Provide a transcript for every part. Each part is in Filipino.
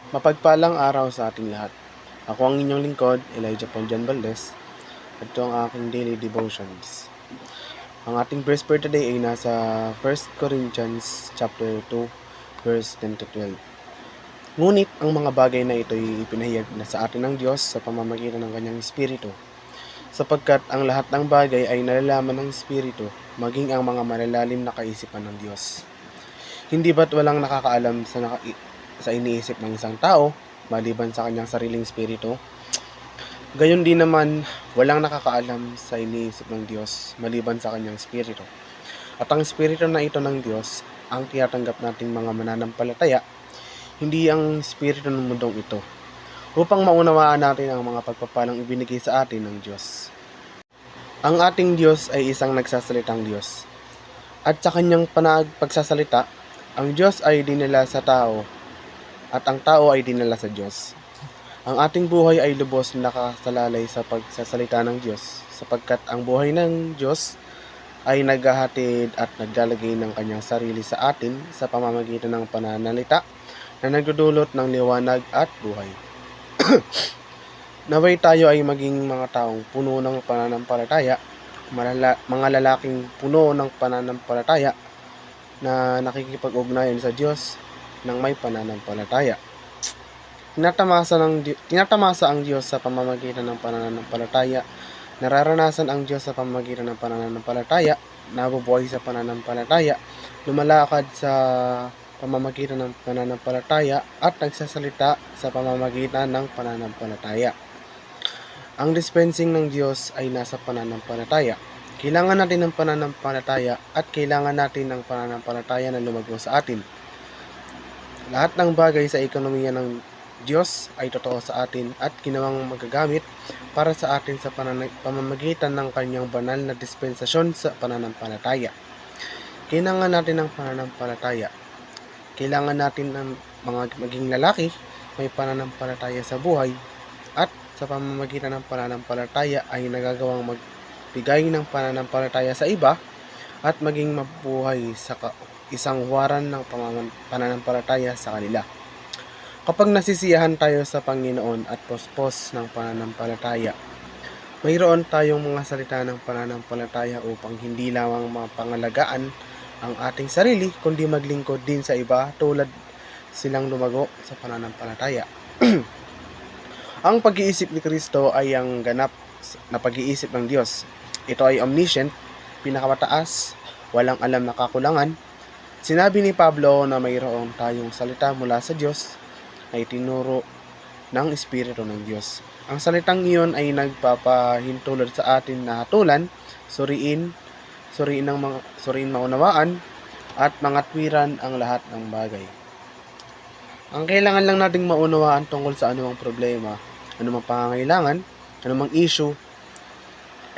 Mapagpalang araw sa ating lahat. Ako ang inyong lingkod, Elijah Ponjan Valdez, at ito ang aking daily devotions. Ang ating verse for today ay nasa 1 Corinthians chapter 2, verse 10 to 12. Ngunit ang mga bagay na ito ay ipinahayag na sa atin ng Diyos sa pamamagitan ng kanyang Espiritu, sapagkat ang lahat ng bagay ay nalalaman ng Espiritu, maging ang mga malalalim na kaisipan ng Diyos. Hindi ba't walang nakakaalam sa iniisip ng isang tao, maliban sa kanyang sariling espiritu? Gayon din naman, walang nakakaalam sa iniisip ng Diyos, maliban sa kanyang espiritu. At ang espiritu na ito ng Diyos, ang tinatanggap nating mga mananampalataya, hindi ang espiritu ng mundong ito, upang maunawaan natin ang mga pagpapalang ibinigay sa atin ng Diyos. Ang ating Diyos ay isang nagsasalitang Diyos. At sa kanyang pagsasalita, ang Diyos ay dinala sa tao, at ang tao ay dinala sa Diyos. Ang ating buhay ay lubos na nakasalalay sa pagsasalita ng Diyos, sapagkat ang buhay ng Diyos ay naghahatid at naglalagay ng kanyang sarili sa atin sa pamamagitan ng pananalita na nagdudulot ng liwanag at buhay. Naway tayo ay maging mga taong puno ng pananampalataya, mga lalaking puno ng pananampalataya na nakikipag-ugnayan sa Diyos ng may pananampalataya. Tinatamasa ang Diyos sa pamamagitan ng pananampalataya, nararanasan ang Diyos sa pamamagitan ng pananampalataya, nabubuhay sa pananampalataya, lumalakad sa pamamagitan ng pananampalataya, at nagsasalita sa pamamagitan ng pananampalataya. Ang dispensing ng Diyos ay nasa pananampalataya. Kailangan natin ng pananampalataya at kailangan natin ng pananampalataya na lumago sa atin. Lahat ng bagay sa ekonomiya ng Diyos ay totoo sa atin at ginawang magagamit para sa atin sa pamamagitan ng kanyang banal na dispensasyon sa pananampalataya. Kailangan natin ng pananampalataya. Kailangan natin ng maging lalaki may pananampalataya sa buhay, at sa pamamagitan ng pananampalataya ay nagagawang magbigay ng pananampalataya sa iba at maging mabuhay sa isang huwaran ng pananampalataya sa kanila. Kapag nasisiyahan tayo sa Panginoon at pospos ng pananampalataya, mayroon tayong mga salita ng pananampalataya upang hindi lamang mapangalagaan ang ating sarili, kundi maglingkod din sa iba tulad silang lumago sa pananampalataya. Ang pag-iisip ni Kristo ay ang ganap na pag-iisip ng Diyos. Ito ay omniscient, pinakamataas, walang alam na kakulangan. Sinabi ni Pablo na mayroon tayong salita mula sa Diyos na itinuro ng Espiritu ng Diyos. Ang salitang iyon ay nagpapahintulot sa atin na hatulan, suriin maunawaan, at mangatwiran ang lahat ng bagay. Ang kailangan lang nating maunawaan tungkol sa anumang problema, anumang pangangailangan, anumang issue,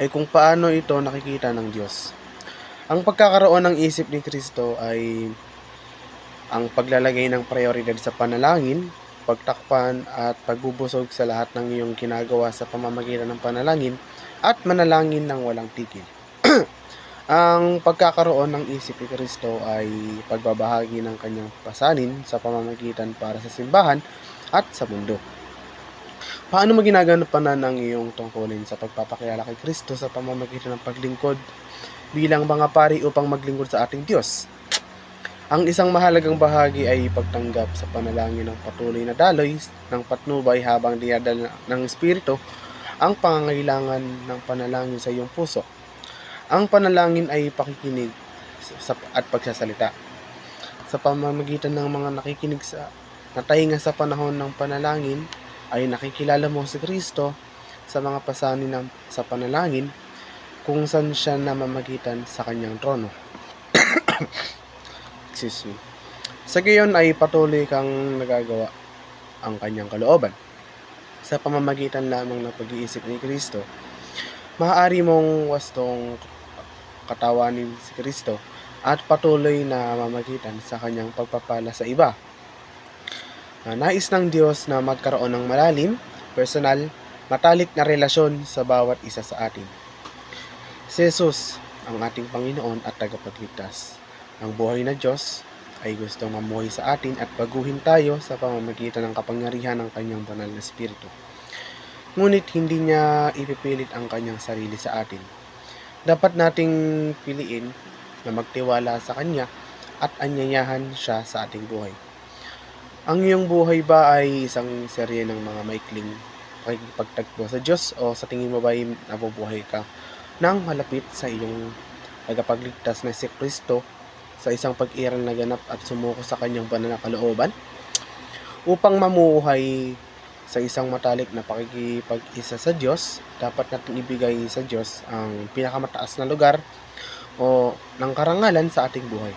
ay kung paano ito nakikita ng Diyos. Ang pagkakaroon ng isip ni Kristo ay ang paglalagay ng prioridad sa panalangin, pagtakpan at pagbubusog sa lahat ng iyong ginagawa sa pamamagitan ng panalangin at manalangin ng walang tigil. Ang pagkakaroon ng isip ni Kristo ay pagbabahagi ng kanyang pasanin sa pamamagitan para sa simbahan at sa mundo. Paano mo ginaganapan ang iyong tungkulin sa pagpapakilala kay Kristo sa pamamagitan ng paglingkod bilang mga pari upang maglingkod sa ating Diyos? Ang isang mahalagang bahagi ay pagtanggap sa panalangin ng patuloy na daloy ng patnubay habang dinadala ng Espiritu ang pangangailangan ng panalangin sa iyong puso. Ang panalangin ay pakikinig at pagsasalita. Sa pamamagitan ng mga nakikinig sa natahinga sa panahon ng panalangin, ay nakikilala mo si Kristo sa mga pasanin sa panalangin kung saan siya namamagitan sa kanyang trono. Excuse me. Sa gayon ay patuloy kang nagagawa ang kanyang kalooban. Sa pamamagitan lamang ng pag-iisip ni Kristo, maaari mong wastong katawanin si Kristo at patuloy na mamagitan sa kanyang pagpapala sa iba. Nais ng Diyos na magkaroon ng malalim, personal, matalik na relasyon sa bawat isa sa atin. Si Jesus, ang ating Panginoon at tagapagligtas, ang buhay na Diyos, ay gustong mamuhay sa atin at baguhin tayo sa pamamagitan ng kapangyarihan ng kanyang banal na Espiritu. Ngunit hindi niya ipipilit ang kanyang sarili sa atin. Dapat nating piliin na magtiwala sa kanya at anyayahan siya sa ating buhay. Ang iyong buhay ba ay isang serye ng mga maikling pakikipagtagpo sa Diyos, o sa tingin mo ba ay nabubuhay ka nang malapit sa iyong tagapagligtas na si Kristo sa isang pag-iral na ganap at sumuko sa kanyang banal na kalooban? Upang mamuhay sa isang matalik na pakikipag-isa sa Diyos, dapat natin ibigay sa Diyos ang pinakamataas na lugar o ng karangalan sa ating buhay.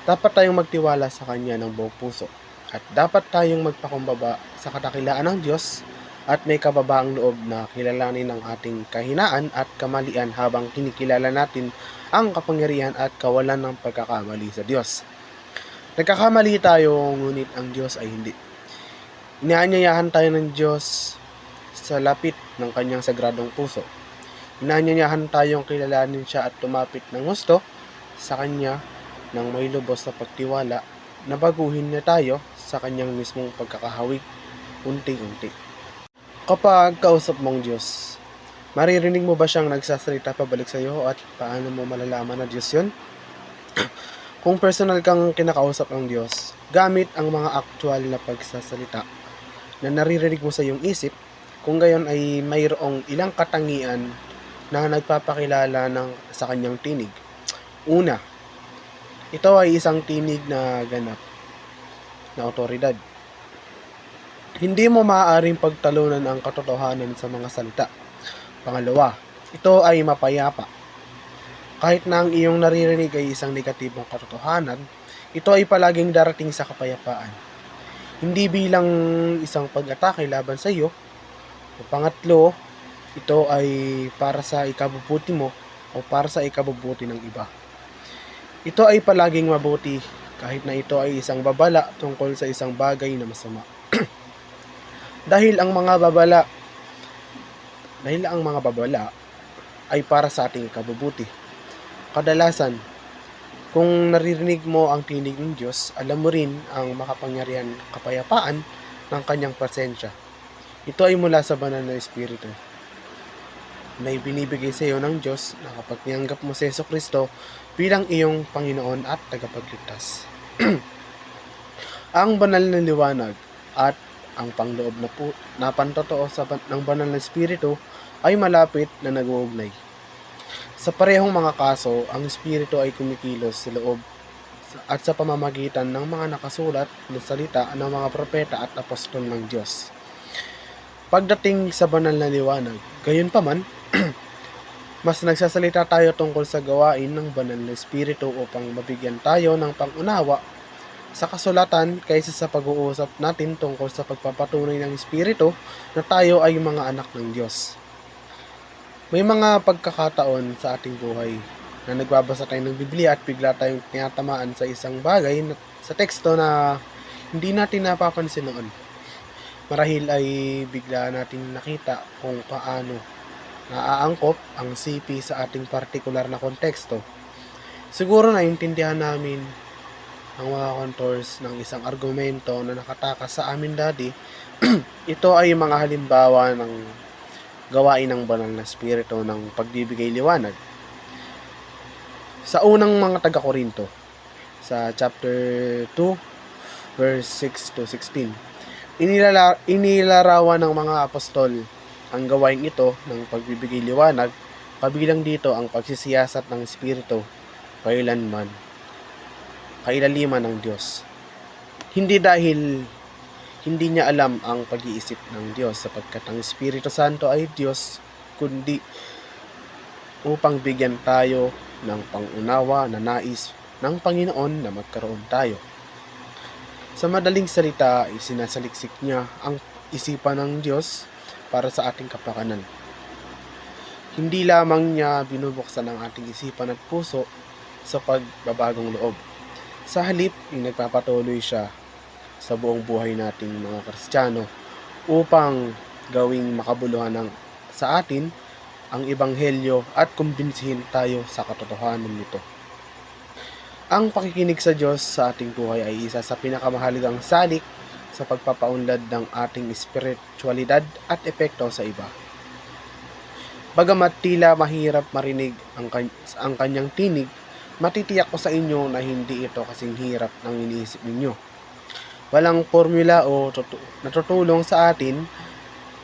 Dapat tayong magtiwala sa Kanya ng buong puso, at dapat tayong magpakumbaba sa kadakilaan ng Diyos at may kababaang loob na kilalanin ang ating kahinaan at kamalian habang kinikilala natin ang kapangyarihan at kawalan ng pagkakamali sa Diyos. Nagkakamali tayo, ngunit ang Diyos ay hindi. Inaanyayahan tayo ng Diyos sa lapit ng kanyang sagradong puso. Inaanyayahan tayong kilalanin siya at tumapit ng gusto sa kanya ng may lubos na pagtiwala na baguhin niya tayo sa kanyang mismong pagkakahawig unti-unti. Kapag kausap mong Diyos, maririnig mo ba siyang nagsasalita pabalik sa iyo, at paano mo malalaman na Diyos yun? Kung personal kang kinakausap ng Diyos, gamit ang mga aktual na pagsasalita na naririnig mo sa iyong isip, kung gayon ay mayroong ilang katangian na nagpapakilala sa kanyang tinig. Una, ito ay isang tinig na ganap na otoridad. Hindi mo maaaring pagtalunan ang katotohanan sa mga salita. Pangalawa, ito ay mapayapa. Kahit na ang iyong naririnig ay isang negatibong katotohanan, ito ay palaging darating sa kapayapaan. Hindi bilang isang pag-atake laban sa iyo. O pangatlo, ito ay para sa ikabubuti mo o para sa ikabubuti ng iba. Ito ay palaging mabuti kahit na ito ay isang babala tungkol sa isang bagay na masama. Dahil ang mga babala ay para sa ating ikabubuti. Kadalasan, kung naririnig mo ang tinig ng Diyos, alam mo rin ang makapangyarihan kapayapaan ng kanyang presensya. Ito ay mula sa banal na Espiritu na ibinibigay sa iyo ng Diyos na kapag tinanggap mo si Jesucristo bilang iyong Panginoon at tagapagligtas. Ang banal na liwanag at ang pangloob na pantotoo ng banal na Espiritu ay malapit na nag-uugnay. Sa parehong mga kaso, ang Espiritu ay kumikilos sa loob at sa pamamagitan ng mga nakasulat na salita ng mga propeta at apostol ng Diyos. Pagdating sa banal na liwanag, gayunpaman, mas nagsasalita tayo tungkol sa gawain ng banal na Espiritu upang mabigyan tayo ng pangunawa sa kasulatan kaysa sa pag-uusap natin tungkol sa pagpapatunay ng Espiritu na tayo ay mga anak ng Diyos. May mga pagkakataon sa ating buhay na nagbabasa tayo ng Biblia at bigla tayong tinatamaan sa isang bagay sa teksto na hindi natin napapansin noon. Marahil ay bigla natin nakita kung paano naaangkop ang sipi sa ating partikular na konteksto. Siguro naintindihan namin ang mga contours ng isang argumento na nakatakas sa amin dati. Ito ay mga halimbawa ng gawain ng banal na Espiritu ng pagbibigay liwanag. Sa unang mga taga-Korinto, sa chapter 2, verse 6 to 16, inilarawan ng mga apostol ang gawain ito ng pagbibigay liwanag, kabilang dito ang pagsisiyasat ng Espiritu kailanman, kailaliman ng Diyos. Hindi dahil hindi niya alam ang pag-iisip ng Diyos, sapagkat ang Espiritu Santo ay Diyos, kundi upang bigyan tayo ng pangunawa na nais ng Panginoon na magkaroon tayo. Sa madaling salita, isinasaliksik niya ang isipan ng Diyos para sa ating kapakanan. Hindi lamang niya binubuksan ang ating isipan at puso sa pagbabagong loob. Sa halip, nagpapatuloy siya sa buong buhay nating mga Kristiyano upang gawing makabuluhan sa atin ang Ebanghelyo at kumbinsihin tayo sa katotohanan nito. Ang pakikinig sa Diyos sa ating buhay ay isa sa pinakamahalagang salik sa pagpapaunlad ng ating espiritualidad at epekto sa iba. Bagamat tila mahirap marinig ang kanyang tinig, matitiyak ko sa inyo na hindi ito kasing hirap ng iniisip ninyo. Walang formula o natutulong sa atin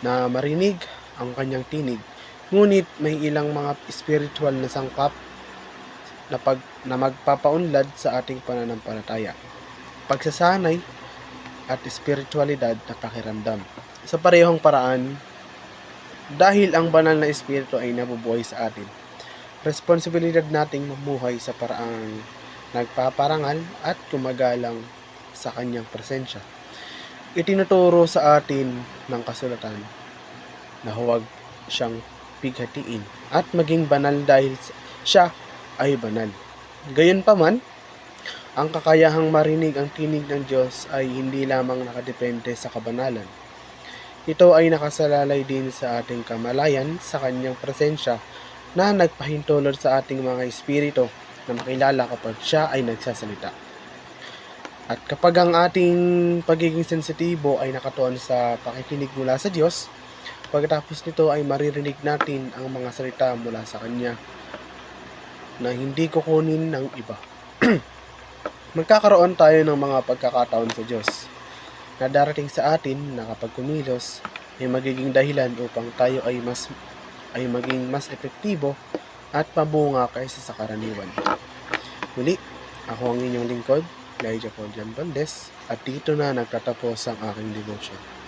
na marinig ang kanyang tinig. Ngunit may ilang mga spiritual na sangkap na magpapaunlad sa ating pananampalataya, pagsasanay at spiritualidad na pakiramdam. Sa parehong paraan, dahil ang banal na espiritu ay nabubuhay sa atin, responsibilidad nating mamuhay sa paraang nagpaparangal at gumagalang sa kanyang presensya. Itinuturo sa atin ng kasulatan na huwag siyang bighatiin at maging banal dahil siya ay banal. Gayunpaman, ang kakayahang marinig ang tinig ng Diyos ay hindi lamang nakadepende sa kabanalan. Ito ay nakasalalay din sa ating kamalayan sa kanyang presensya na nagpahintulot sa ating mga espiritu na makilala kapag siya ay nagsasalita. At kapag ang ating pagiging sensitibo ay nakatuon sa pakikinig mula sa Diyos, pagkatapos nito ay maririnig natin ang mga salita mula sa Kanya na hindi kukunin ng iba. Magkakaroon tayo ng mga pagkakataon sa Diyos na darating sa atin na kapag kumilos ay magiging dahilan upang tayo ay maging mas epektibo at mabunga kaysa sa karaniwan. Muli, ako ang inyong lingkod, Elijah Paul Jan Valdez, at dito na nagtatapos ang aking devotion.